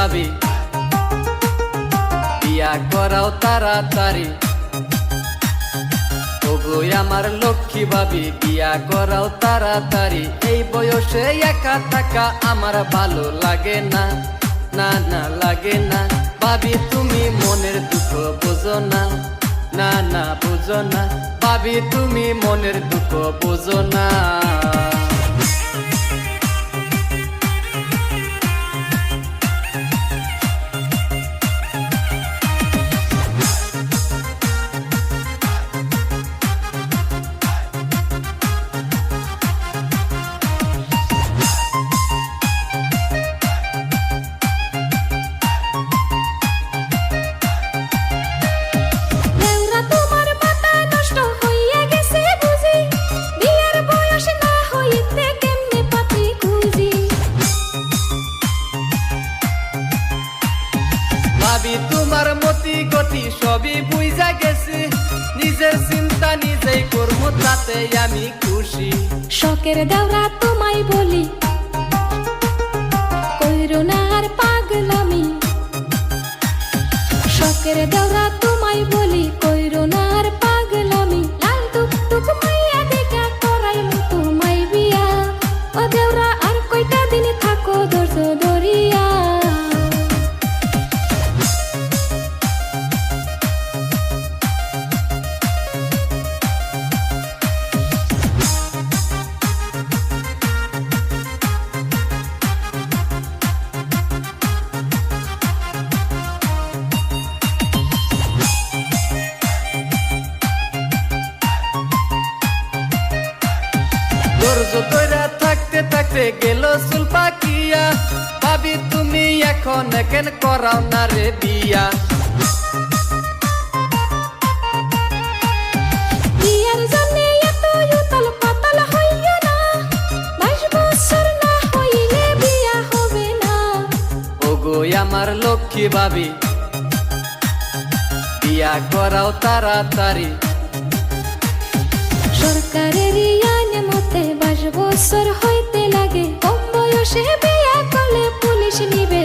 ভাবি বিয়া করাও তাড়াতাড়ি। ওগো আমার লক্ষ্মী ভাবি বিয়া করাও তাড়াতাড়ি। এই বয়সে একা থাকা আমার ভালো লাগে না, না না লাগে না। ভাবি তুমি মনের দুঃখ বোঝো না, না না বুঝো না। ভাবি তুমি মনের দুঃখ বোঝো না। ভাবি তোমার মতি গতি সবই বুঝা গেছি, নিজের চিন্তা নিজেই করবো তাতে আমি খুশি। শখের দেওরা তোমায় বলি কইরো না আর পাগলামি। শখের দেওরা তোমায় বলি কইরো না আর পাগলামি। লাল টুক টুক মাইয়া দেখা করাইলো তোমায় বিয়া। ও দেওরা আর কয়টা দিন থাকো ধৈর্য ধরিয়া। ধৈর্য ধরে থাকতে থাকতে গেল চুল পাকিয়া। ভাবি তুমি এখন কেন করাও না রে বিয়া। বিয়ার জন্যে এত উতাল পাতাল হইও না, 22 বছর না হইলে বিয়া হবে না। ওগো আমার লক্ষ্মী ভাবি বিয়া করাও তাড়াতাড়ি। সরকারের আইন মতে 22 বছর হইতে লাগে, কম বয়সে বিয়া করলে পুলিশ নিবে